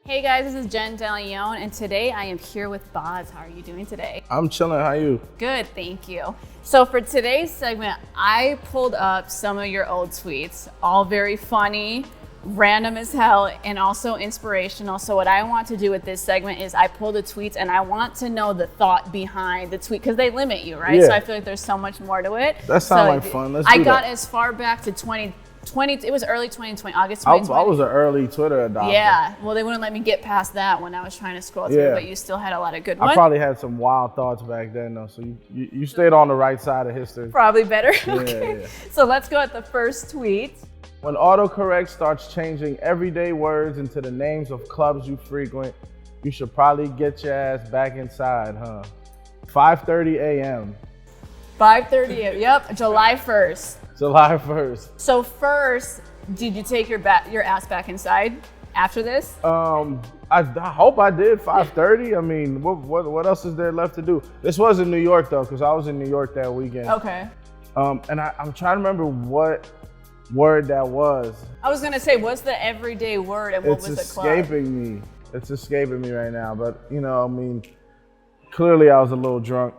Hey guys, this is Jen DeLeon, and today I am here with Boz. How are you doing today? I'm chilling, how are you? Good, thank you. So for today's segment, I pulled up some of your old tweets, all very funny, random as hell, and also inspirational. So what I want to do with this segment is I pull the tweets and I want to know the thought behind the tweet, because they limit you, right? Yeah. So I feel like there's so much more to it. That sounds like fun. Let's do I got that. as far back to 2020, it was early 2020, August 2020. I was an early Twitter adopter. Yeah, well, they wouldn't let me get past that when I was trying to scroll through, Yeah. but you still had a lot of good ones. I probably had some wild thoughts back then, though, so you stayed on the right side of history. Probably better. Yeah, Okay. yeah. So let's go at the first tweet. When autocorrect starts changing everyday words into the names of clubs you frequent, you should probably get your ass back inside, huh? 5:30 a.m. 5:30, yep, July 1st. July 1st. So first, did you take your ass back inside after this? I hope I did. 5:30. I mean, what else is there left to do? This was in New York though, because I was in New York that weekend. Okay. And I'm trying to remember what word that was. I was gonna say, what's the everyday word and what It's was the club? escaping me. It's escaping me right now. But you know, I mean, clearly I was a little drunk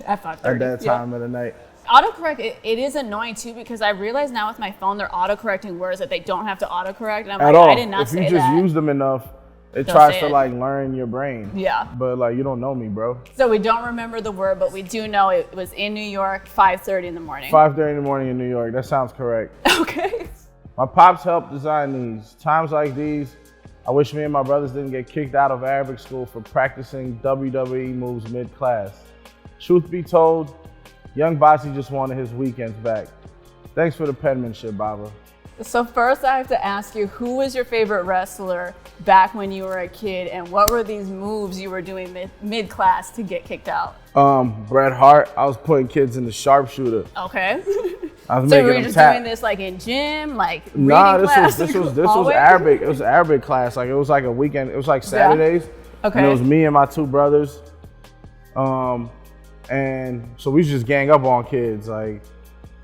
At 5:30. at that time of the night. Autocorrect, it is annoying too, because I realize now with my phone, they're autocorrecting words that they don't have to autocorrect. And I'm At like, all. I did not If say you just that. use them enough, it They'll tries say to it. like learn your brain. Yeah. But like, you don't know me, bro. So we don't remember the word, but we do know it was in New York, 5:30 in the morning. 5:30 in the morning in New York. That sounds correct. Okay. My pops helped design these. Times like these, I wish me and my brothers didn't get kicked out of Arabic school for practicing WWE moves mid-class. Truth be told, young Bossy just wanted his weekends back. Thanks for the penmanship, Baba. So first I have to ask you, who was your favorite wrestler back when you were a kid, and what were these moves you were doing mid-class to get kicked out? Bret Hart. I was putting kids in the sharpshooter. Okay. I was So making were you them just tap. doing this like in gym, like Nah, reading class? this was hallway? Arabic. It was Arabic class. Like it was like a weekend. It was like Saturdays. Okay. And it was me and my two brothers. And so we just gang up on kids. Like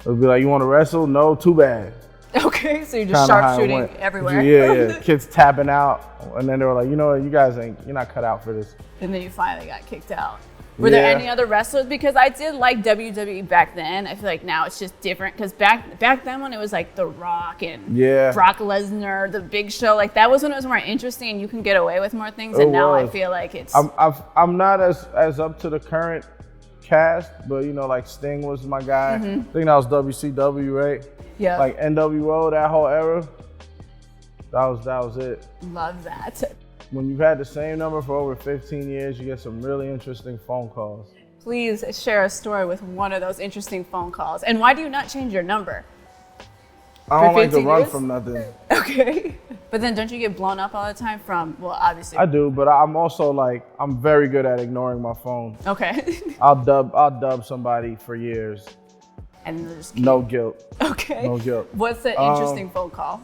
it would be like, you want to wrestle? No, too bad. Okay, so you're just Kinda how it sharpshooting went. everywhere. Yeah. Kids tapping out, and then they were like, you know what? You're not cut out for this. And then you finally got kicked out. Were there Yeah. any other wrestlers? Because I did like WWE back then. I feel like now it's just different. Because back then when it was like The Rock and Yeah. Brock Lesnar, The Big Show, like that was when it was more interesting and you can get away with more things. And It now I was. feel like it's I'm not as up to the current cast, but you know, like Sting was my guy. I think that was WCW, right? yeah, Like NWO, that whole era. That was it. love that. When you've had the same number for over 15 years, you get some really interesting phone calls. Please share a story with one of those interesting phone calls. And why do you not change your number? I don't For like to 15 run years? from nothing. Okay. But then don't you get blown up all the time from, well, obviously. I do, but I'm also like, I'm very good at ignoring my phone. Okay. I'll dub somebody for years. And then just No guilt. okay. No guilt. What's the interesting phone call?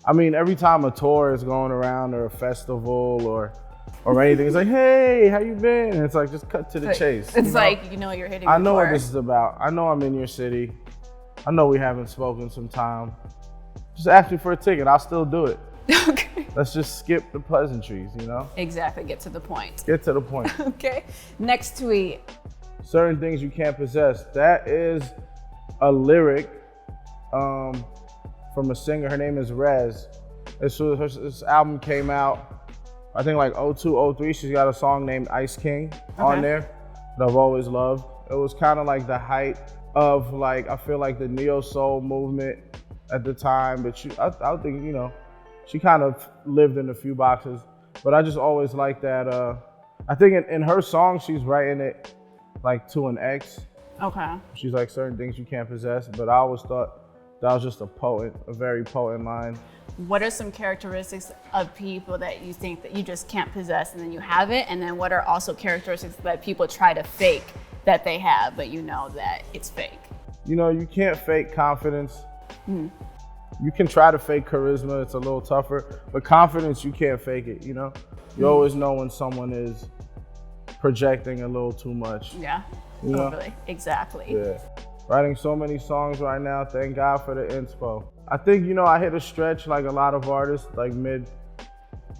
I mean, every time a tour is going around or a festival or anything, it's like, hey, how you been? And it's like, just cut to the chase. It's you know? like, you know, you're hitting I know what record. this is about. I know I'm in your city. I know we haven't spoken some time. Just ask me for a ticket. I'll still do it. Okay. Let's just skip the pleasantries, you know? Exactly. Get to the point. Get to the point. Okay. Next tweet. Certain things you can't possess. That is a lyric from a singer. Her name is Rez. This album came out, I think like 02, 03. She's got a song named Ice King on there that I've always loved. It was kind of like the height of like, I feel like the neo soul movement at the time, but I think, you know, she kind of lived in a few boxes, but I just always like that. I think in her song, she's writing it like to an ex. Okay. She's like, certain things you can't possess, but I always thought that was just a very potent line. What are some characteristics of people that you think that you just can't possess and then you have it? And then what are also characteristics that people try to fake that they have, but you know that it's fake? You know, you can't fake confidence. You can try to fake charisma, it's a little tougher, but confidence, you can't fake it, you know? You always know when someone is projecting a little too much. Yeah, You know? totally, exactly. Yeah. Writing so many songs right now, thank God for the inspo. I think, you know, I hit a stretch like a lot of artists, like mid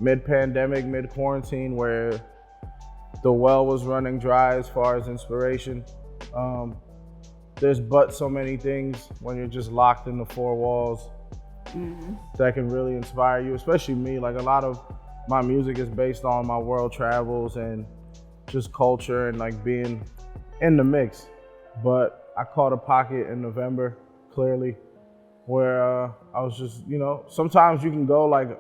mid-pandemic, mid-quarantine, where the well was running dry as far as inspiration. There's but so many things when you're just locked in the four walls that can really inspire you, especially me. Like, a lot of my music is based on my world travels and just culture and like being in the mix. But I caught a pocket in November, clearly, where I was just, sometimes you can go like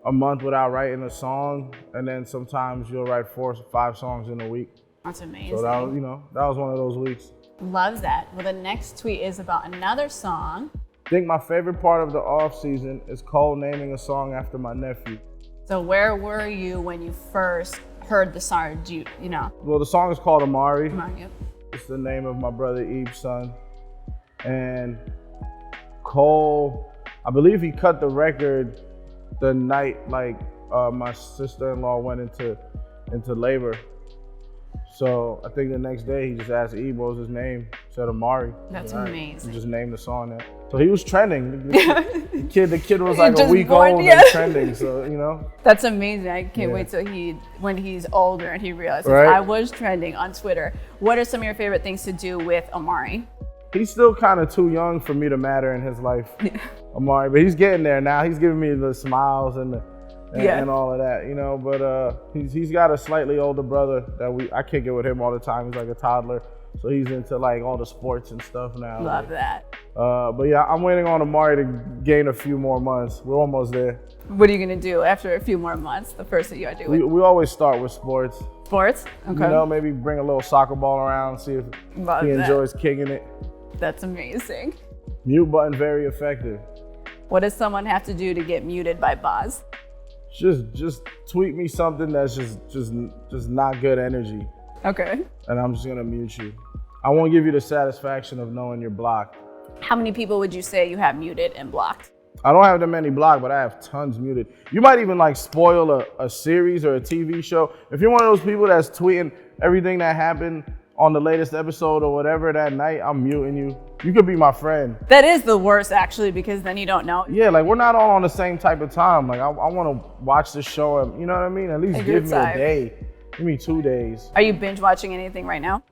a month without writing a song, and then sometimes you'll write 4 or 5 songs in a week. That's amazing. So that was, that was one of those weeks. Love that. Well, the next tweet is about another song. I think my favorite part of the off season is Cole naming a song after my nephew. So where were you when you first heard the song? Well, the song is called Amari. Yep. It's the name of my brother Eve's son. And Cole, I believe he cut the record the night my sister-in-law went into labor. So I think the next day he just asked Eve what was his name, said Amari. That's amazing. He just named the song that. So he was trending. The kid was like a week born, old and trending. So That's amazing. I can't wait till when he's older and he realizes I was trending on Twitter. What are some of your favorite things to do with Amari? He's still kind of too young for me to matter in his life, Amari, but he's getting there now. He's giving me the smiles and all of that, But he's got a slightly older brother that I kick it with him all the time. He's like a toddler, so he's into like all the sports and stuff now. Love that. But yeah, I'm waiting on Amari to gain a few more months. We're almost there. What are you gonna do after a few more months? The first thing you gotta do? We always start with sports. Sports? Okay. Maybe bring a little soccer ball around, see if he enjoys kicking it. That's amazing. Mute button, very effective. What does someone have to do to get muted by Boz? Just tweet me something that's just not good energy. Okay. And I'm just gonna mute you. I won't give you the satisfaction of knowing you're blocked. How many people would you say you have muted and blocked? I don't have that many blocked, but I have tons muted. You might even like spoil a series or a TV show. If you're one of those people that's tweeting everything that happened on the latest episode or whatever that night, I'm muting you. You could be my friend. That is the worst, actually, because then you don't know. Yeah, like we're not all on the same type of time. Like I want to watch the show, and you know what I mean? At least give me a day. Give me 2 days. Are you binge watching anything right now?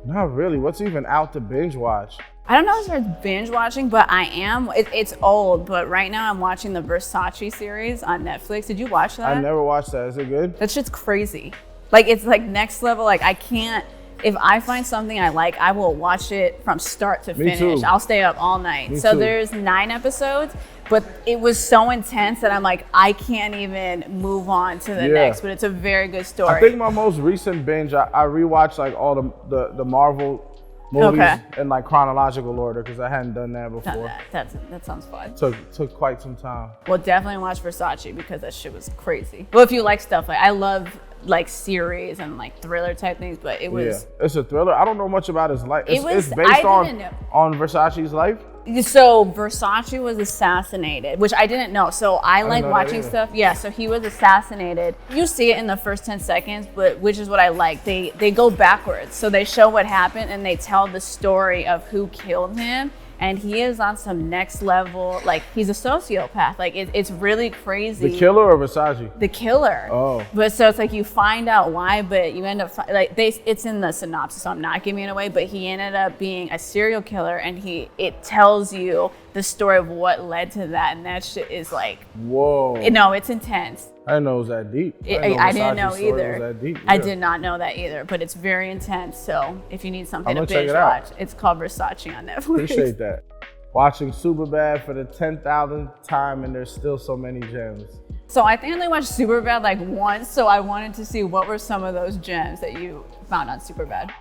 Not really. What's even out to binge watch? I don't know if it's binge watching, but I am. It's old, but right now I'm watching the Versace series on Netflix. Did you watch that? I never watched that. Is it good? That shit's crazy. Like, it's like next level. Like, I can't. If I find something I like, I will watch it from start to finish. Me too. I'll stay up all night. Me so too. There's 9 episodes, but it was so intense that I'm like, I can't even move on to the next. But it's a very good story. I think my most recent binge, I rewatched like all the Marvel movies in like chronological order because I hadn't done that before. That sounds fun. Took quite some time. Well, definitely watch Versace because that shit was crazy. Well, if you like stuff like I love like series and like thriller type things, but it was it's a thriller. I don't know much about his life. It's based on Versace's life. So Versace was assassinated, which I didn't know. So I like watching stuff. Yeah, so he was assassinated. You see it in the first 10 seconds, but which is what I like. They go backwards. So they show what happened and they tell the story of who killed him. And he is on some next level, like he's a sociopath. Like it's really crazy. The killer or Versace? The killer. Oh. But so it's like you find out why, but you end up it's in the synopsis, so I'm not giving it away. But he ended up being a serial killer, and it tells you the story of what led to that, and that shit is like, whoa. No, it's intense. I didn't know it was that deep. I didn't know either. Was that deep. I did not know that either, but it's very intense. So if you need something to binge watch, it's called Versace on Netflix. Appreciate that. Watching Superbad for the 10,000th time, and there's still so many gems. So I think I only watched Superbad like once, so I wanted to see what were some of those gems that you found on Superbad.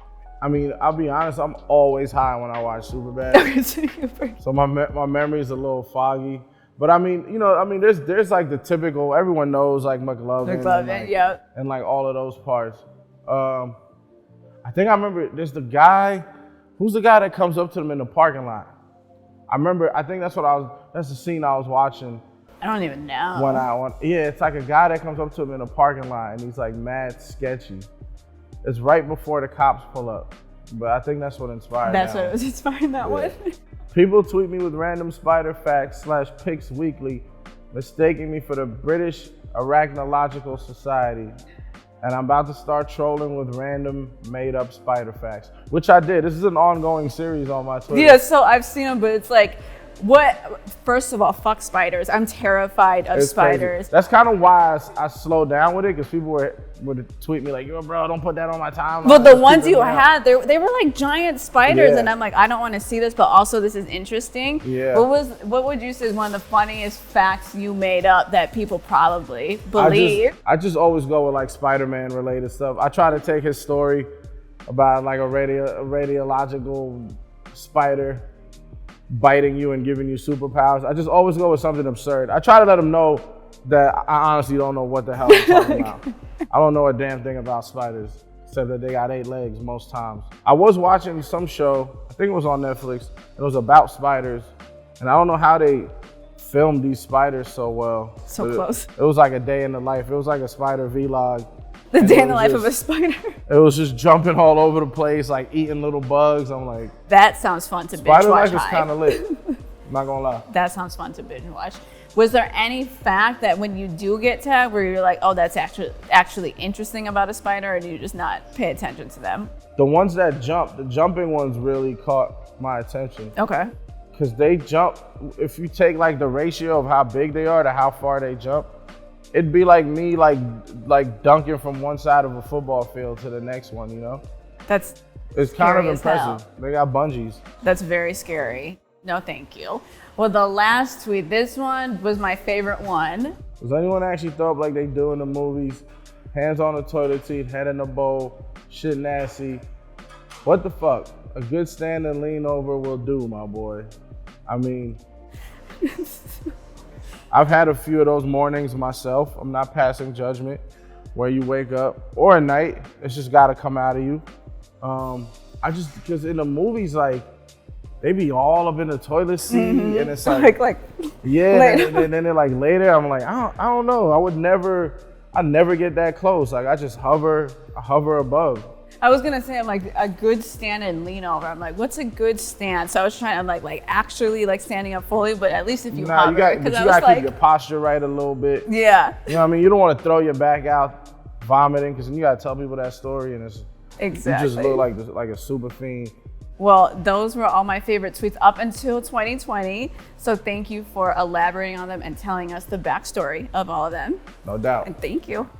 I mean, I'll be honest, I'm always high when I watch Superbad. So my memory is a little foggy. But I mean, there's like the typical, everyone knows like McLovin and like all of those parts. I think I remember there's the guy, who's the guy that comes up to them in the parking lot? I think that's the scene I was watching. I don't even know. It's like a guy that comes up to him in a parking lot and he's like mad sketchy. It's right before the cops pull up. But I think that's what inspired that. That's what was inspiring that one. People tweet me with random spider facts /pics weekly, mistaking me for the British Arachnological Society. And I'm about to start trolling with random made-up spider facts, which I did. This is an ongoing series on my Twitter. Yeah, so I've seen them, but it's like, what? First of all, fuck spiders. I'm terrified of spiders. Crazy. That's kind of why I slowed down with it, because people would tweet me like, yo, bro, don't put that on my timeline. Well, the ones you had, they were like giant spiders, Yeah. and I'm like, I don't want to see this, but also this is interesting. Yeah. What would you say is one of the funniest facts you made up that people probably believe? I just always go with like Spider-Man related stuff. I try to take his story about like a radiological spider biting you and giving you superpowers. I just always go with something absurd. I try to let them know that I honestly don't know what the hell I'm talking about. I don't know a damn thing about spiders, except that they got 8 legs most times. I was watching some show, I think it was on Netflix, and it was about spiders, and I don't know how they filmed these spiders so well. So close. It was like a day in the life. It was like a spider vlog. The day in the life of a spider. It was just jumping all over the place, like eating little bugs. I'm like, that sounds fun to binge spider watch. life is kind of lit. I'm not gonna lie. That sounds fun to binge watch. Was there any fact that when you do get tagged where you're like, oh, that's actually interesting about a spider, or do you just not pay attention to them? The ones that jump, the jumping ones really caught my attention. Okay. Because they jump, if you take like the ratio of how big they are to how far they jump, it'd be like me like dunking from one side of a football field to the next one, you know? It's kind of impressive. They got bungees. That's very scary. No, thank you. Well, the last tweet, this one was my favorite one. Does anyone actually throw up like they do in the movies? Hands on the toilet seat, head in the bowl, shit nasty. What the fuck? A good stand and lean over will do, my boy. I mean, I've had a few of those mornings myself. I'm not passing judgment, where you wake up, or at night, it's just gotta come out of you. Because in the movies, like, they be all up in the toilet seat, and it's like yeah, and then they're like later, I'm like, I don't know. I never get that close. Like, I just hover above. I was gonna say, I'm like, a good stand and lean over. I'm like, what's a good stand? So I was trying to like actually like standing up fully, but at least if you hover, you gotta keep your posture right a little bit. Yeah. You know what I mean? You don't want to throw your back out vomiting, because then you gotta tell people that story, and it's exactly. You just look like a super fiend. Well, those were all my favorite tweets up until 2020. So thank you for elaborating on them and telling us the backstory of all of them. No doubt. And thank you.